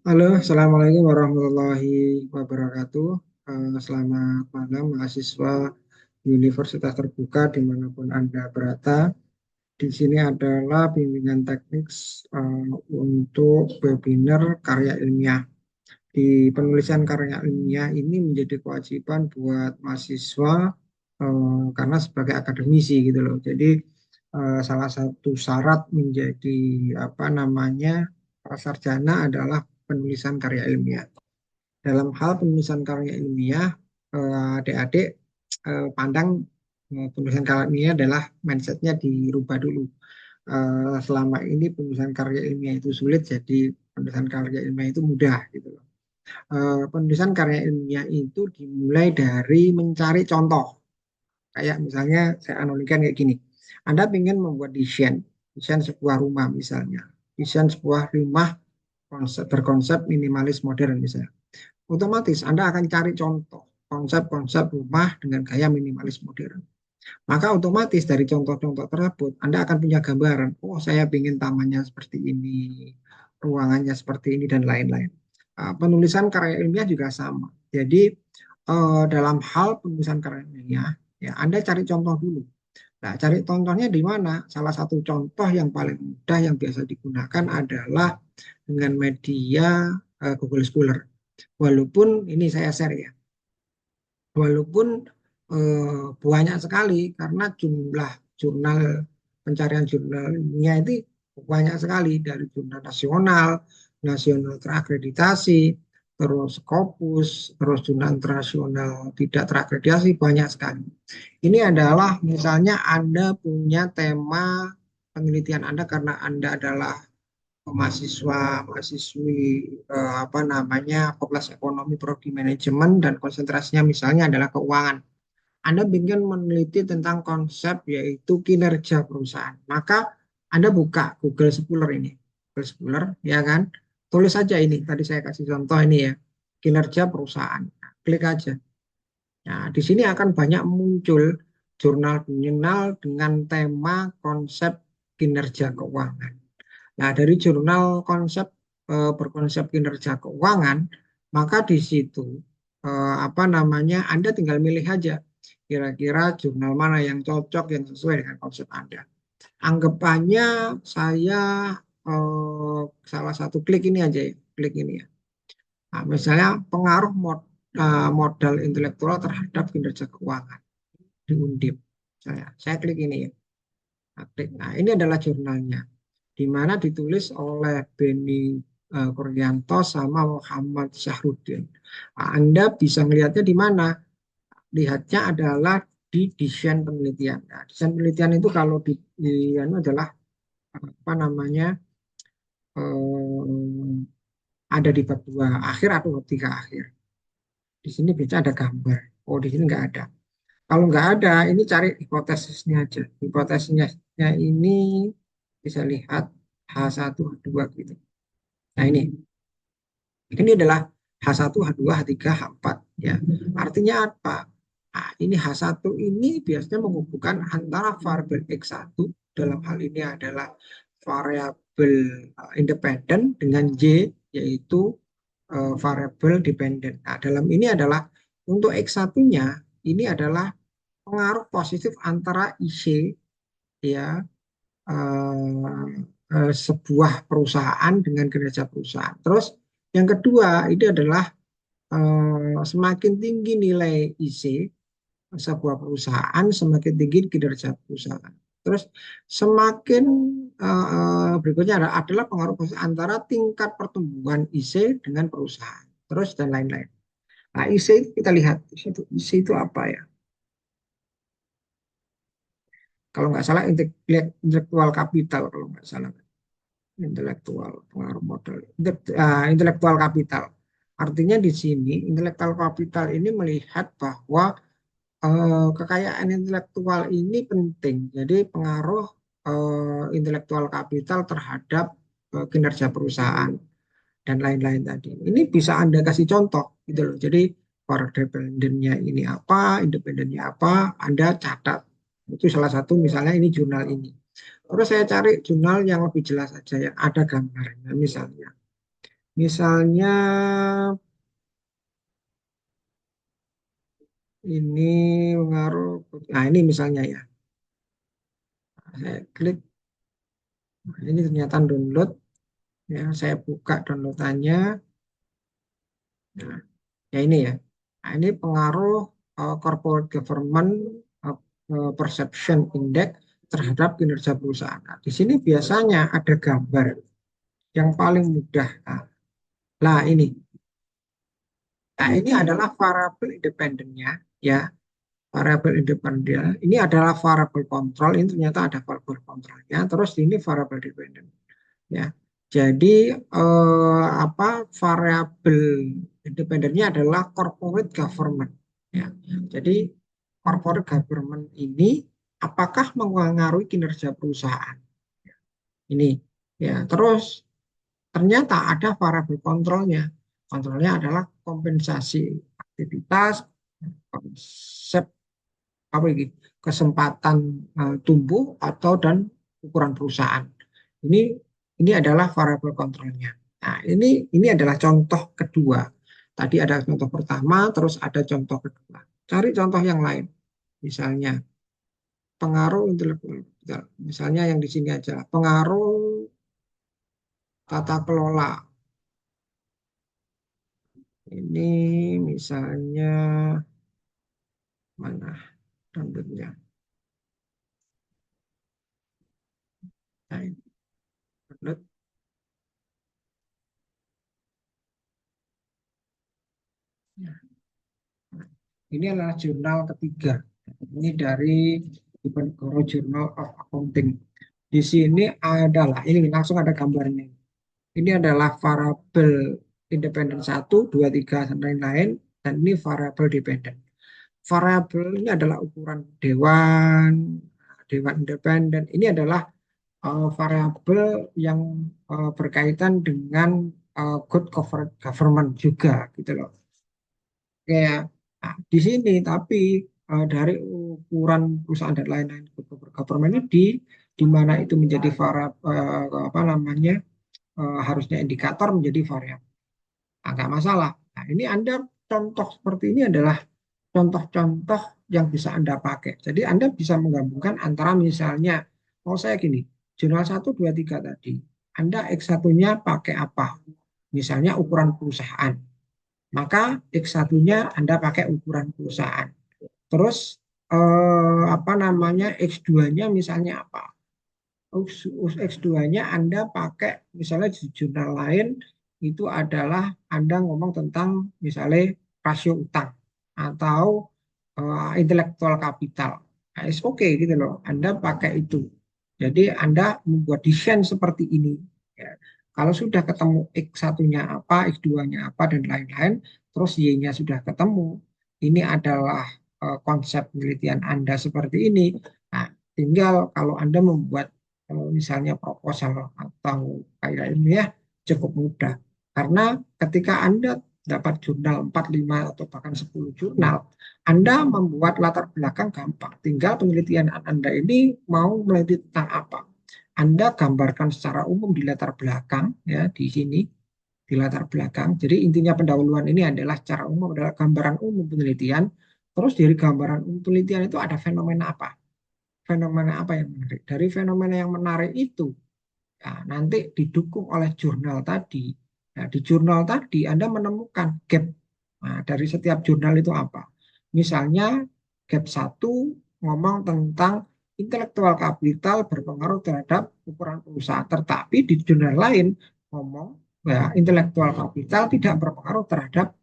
Halo, Assalamualaikum warahmatullahi wabarakatuh. Selamat malam mahasiswa Universitas Terbuka dimanapun Anda berada. Di sini adalah bimbingan teknik untuk webinar karya ilmiah. Di penulisan karya ilmiah ini menjadi kewajiban buat mahasiswa karena sebagai akademisi gitu loh. Jadi salah satu syarat menjadi apa namanya sarjana adalah penulisan karya ilmiah. Dalam hal penulisan karya ilmiah, adik-adik pandang penulisan karya ilmiah adalah mindsetnya dirubah dulu. Selama ini penulisan karya ilmiah itu sulit, jadi penulisan karya ilmiah itu mudah gitu loh. Penulisan karya ilmiah itu dimulai dari mencari contoh. Kayak misalnya saya analogikan kayak gini. Anda ingin membuat desain sebuah rumah misalnya. Desain sebuah rumah berkonsep minimalis modern misalnya. Otomatis Anda akan cari contoh konsep-konsep rumah dengan gaya minimalis modern. Maka otomatis dari contoh-contoh tersebut Anda akan punya gambaran, oh saya ingin tamannya seperti ini, ruangannya seperti ini dan lain-lain. Penulisan karya ilmiah juga sama. Jadi dalam hal penulisan karya ilmiah, ya Anda cari contoh dulu. Nah, cari contohnya di mana? Salah satu contoh yang paling mudah yang biasa digunakan adalah dengan media Google Scholar. Walaupun ini saya share ya, walaupun banyak sekali karena jumlah jurnal pencarian jurnalnya itu banyak sekali dari jurnal nasional, nasional terakreditasi, terus Scopus, terus jurnal internasional tidak terakreditasi banyak sekali. Ini adalah misalnya Anda punya tema penelitian Anda karena Anda adalah mahasiswa mahasiswi apa namanya Fakultas Ekonomi Prodi Manajemen dan konsentrasinya misalnya adalah keuangan. Anda ingin meneliti tentang konsep yaitu kinerja perusahaan. Maka Anda buka Google Scholar ini. Google Scholar ya kan. Tulis saja ini. Tadi saya kasih contoh ini ya. Kinerja perusahaan. Nah, klik aja. Nah, di sini akan banyak muncul jurnal-jurnal dengan tema konsep kinerja keuangan. Nah, dari jurnal konsep berkonsep kinerja keuangan, maka di situ apa namanya Anda tinggal milih aja kira-kira jurnal mana yang cocok yang sesuai dengan konsep Anda. Anggapannya saya salah satu klik ini aja ya, klik ini ya. Nah, misalnya pengaruh modal intelektual terhadap kinerja keuangan di Undip. Saya klik ini ya. Nah, ini adalah jurnalnya di mana ditulis oleh Beni Kurnianto sama Muhammad Syahruddin. Nah, Anda bisa melihatnya di mana? Lihatnya adalah di desain penelitian. Nah, desain penelitian itu kalau di adalah apa namanya eh, ada di bab 2 akhir atau bab 3 akhir. Di sini biasanya ada gambar. Oh, di sini nggak ada. Kalau nggak ada, ini cari hipotesisnya aja. Hipotesisnya ini bisa lihat H1, H2 gitu. Nah ini adalah H1, H2, H3, H4 ya. Artinya apa? Nah, ini H1 ini biasanya menghubungkan antara variabel X1 dalam hal ini adalah variabel independen dengan Y yaitu variabel dependen. Nah, dalam ini adalah untuk X1-nya ini adalah pengaruh positif antara IC ya sebuah perusahaan dengan kinerja perusahaan. Terus yang kedua ini adalah semakin tinggi nilai IC sebuah perusahaan, semakin tinggi kinerja perusahaan. Terus semakin berikutnya adalah pengaruh antara tingkat pertumbuhan IC dengan perusahaan. Terus dan lain-lain. Nah, IC itu kita lihat IC itu apa ya? Kalau nggak salah intelektual kapital kalau nggak salah. Intelektual pengaruh modal intelektual kapital artinya di sini intelektual kapital ini melihat bahwa kekayaan intelektual ini penting jadi pengaruh intelektual kapital terhadap kinerja perusahaan dan lain-lain tadi ini bisa Anda kasih contoh gitu loh jadi para dependennya ini apa independennya apa Anda catat itu salah satu misalnya ini jurnal ini. Terus saya cari jurnal yang lebih jelas saja yang ada gambarnya misalnya. Misalnya ini pengaruh, nah ini misalnya ya, saya klik, nah, ini ternyata download, ya saya buka downloadannya, nah, ya ini ya, nah, ini pengaruh corporate government perception index terhadap kinerja perusahaan. Nah, di sini biasanya ada gambar yang paling mudah. Nah, ini. Nah, ini adalah variabel independennya, ya. Variabel independen. Ini adalah variabel kontrol. Ini ternyata ada variabel kontrolnya. Terus ini variabel dependen, ya. Jadi apa variabel independennya adalah corporate government, ya. Jadi corporate government ini apakah mengaruhi kinerja perusahaan? Ini, ya. Terus ternyata ada variabel kontrolnya. Kontrolnya adalah kompensasi aktivitas, konsep apa ini, kesempatan tumbuh atau dan ukuran perusahaan. Ini ini adalah variabel kontrolnya. Nah, ini adalah contoh kedua. Tadi ada contoh pertama, terus ada contoh kedua. Cari contoh yang lain. Misalnya pengaruh intelektual. Misalnya yang di sini aja. Pengaruh tata kelola. Ini misalnya mana downloadnya? Nah, ini download. Nah, ini adalah jurnal ketiga. Ini dari Diponegoro Journal of Accounting. Di sini adalah, ini langsung ada gambarnya. Ini adalah variabel independen satu, 2, 3, dan lain-lain. Dan ini variabel dependen. Variabel ini adalah ukuran dewan, dewan independen. Ini adalah variabel yang berkaitan dengan good government juga, gitu loh. Kayak nah, di sini tapi dari ukuran perusahaan dan lain-lain government ini di mana itu menjadi variabel apa namanya harusnya indikator menjadi variabel. Agak masalah. Nah, ini Anda contoh seperti ini adalah contoh-contoh yang bisa Anda pakai. Jadi Anda bisa menggabungkan antara misalnya, oh saya gini, jurnal satu 2 3 tadi. Anda X1-nya pakai apa? Misalnya ukuran perusahaan. Maka X1-nya Anda pakai ukuran perusahaan. Terus apa namanya X2-nya misalnya apa? X2-nya Anda pakai misalnya di jurnal lain itu adalah Anda ngomong tentang misalnya rasio utang atau intelektual kapital. Nah, it's okay gitu loh. Anda pakai itu. Jadi Anda membuat desain seperti ini. Ya. Kalau sudah ketemu X1-nya apa, X2-nya apa, dan lain-lain, terus Y-nya sudah ketemu, ini adalah konsep penelitian Anda seperti ini. Nah, tinggal kalau Anda membuat misalnya proposal atau kayak ini ya, cukup mudah. Karena ketika Anda dapat jurnal 4 5 atau bahkan 10 jurnal, Anda membuat latar belakang gampang. Tinggal penelitian Anda ini mau meneliti tentang apa. Anda gambarkan secara umum di latar belakang ya di sini di latar belakang. Jadi intinya pendahuluan ini adalah secara umum adalah gambaran umum penelitian. Terus dari gambaran umum penelitian itu ada fenomena apa? Fenomena apa yang menarik? Dari fenomena yang menarik itu ya, nanti didukung oleh jurnal tadi. Nah, di jurnal tadi Anda menemukan gap. Nah, dari setiap jurnal itu apa? Misalnya gap satu ngomong tentang intelektual kapital berpengaruh terhadap ukuran perusahaan. Tetapi di jurnal lain ngomong ya, intelektual kapital tidak berpengaruh terhadap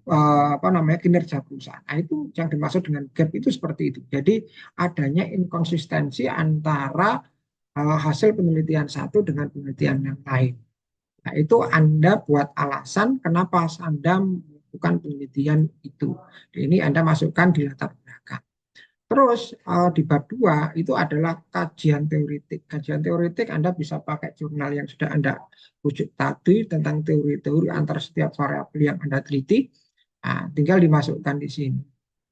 apa namanya kinerja perusahaan. Nah, itu yang dimaksud dengan gap itu seperti itu. Jadi adanya inkonsistensi antara hasil penelitian satu dengan penelitian yang lain. Nah, itu Anda buat alasan kenapa Anda melakukan penelitian itu. Ini Anda masukkan di latar belakang. Terus di bab 2 itu adalah kajian teoritik. Kajian teoritik Anda bisa pakai jurnal yang sudah Anda rujuk tadi tentang teori-teori antara setiap variabel yang Anda teliti. Nah, tinggal dimasukkan di sini.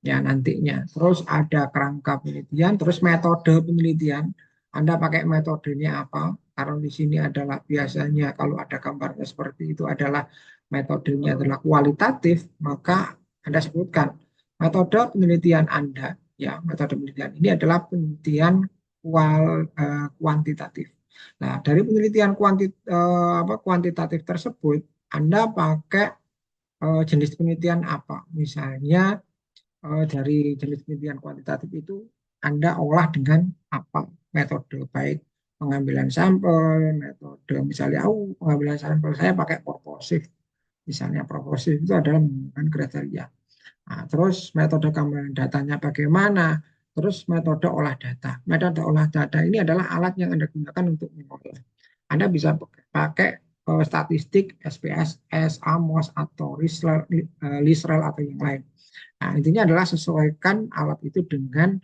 Ya nantinya. Terus ada kerangka penelitian, terus metode penelitian. Anda pakai metodenya apa? Karena di sini adalah biasanya kalau ada gambarnya seperti itu adalah metodenya adalah kualitatif, maka Anda sebutkan metode penelitian Anda, ya metode penelitian ini adalah penelitian kuantitatif. Nah, dari penelitian kuantitatif tersebut, Anda pakai jenis penelitian apa? Misalnya dari jenis penelitian kuantitatif itu Anda olah dengan apa metode, baik pengambilan sampel, metode misalnya pengambilan sampel saya pakai proposif, misalnya proposif itu adalah menggunakan kriteria. Nah, terus metode keamanan datanya bagaimana? Terus metode olah data. Metode olah data ini adalah alat yang Anda gunakan untuk mengolah. Anda bisa pakai statistik, SPSS, AMOS, atau LISREL atau yang lain. Nah, intinya adalah sesuaikan alat itu dengan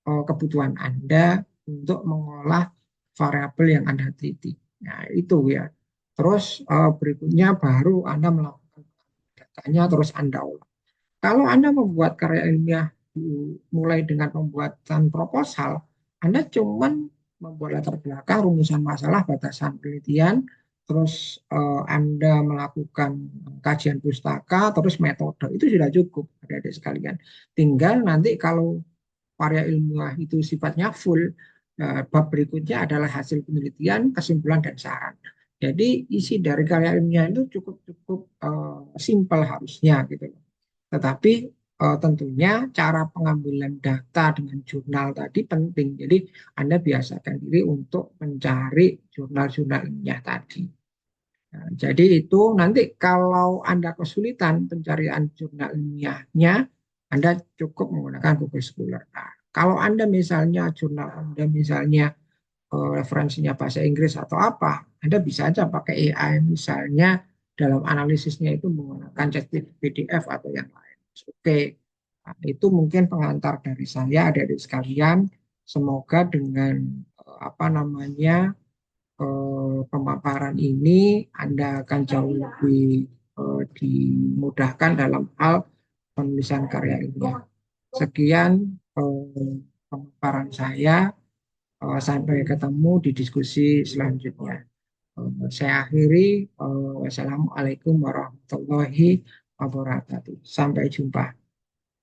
kebutuhan Anda untuk mengolah variabel yang Anda teliti. Nah, itu ya. Terus berikutnya baru Anda melakukan datanya, terus Anda olah. Kalau Anda membuat karya ilmiah mulai dengan pembuatan proposal, Anda cuman membuat latar belakang, rumusan masalah, batasan penelitian, terus Anda melakukan kajian pustaka, terus metode, itu sudah cukup, adik-adik sekalian. Tinggal nanti kalau karya ilmiah itu sifatnya full, bab berikutnya adalah hasil penelitian, kesimpulan, dan saran. Jadi isi dari karya ilmiah itu cukup simpel harusnya gitu. Tetapi tentunya cara pengambilan data dengan jurnal tadi penting. Jadi Anda biasakan diri untuk mencari jurnal-jurnal ilmiah tadi. Nah, jadi itu nanti kalau Anda kesulitan pencarian jurnal ilmiahnya, Anda cukup menggunakan Google Scholar. Nah, kalau Anda misalnya jurnal Anda misalnya referensinya bahasa Inggris atau apa, Anda bisa aja pakai AI misalnya dalam analisisnya itu menggunakan chat PDF atau yang lain. Oke, nah, itu mungkin pengantar dari saya, adik-adik sekalian. Semoga dengan apa namanya pemaparan ini Anda akan jauh lebih dimudahkan dalam hal penulisan karya ilmiah. Sekian pemaparan saya. Sampai ketemu di diskusi selanjutnya. Saya akhiri. Wassalamualaikum warahmatullahi wabarakatuh. Sampai jumpa.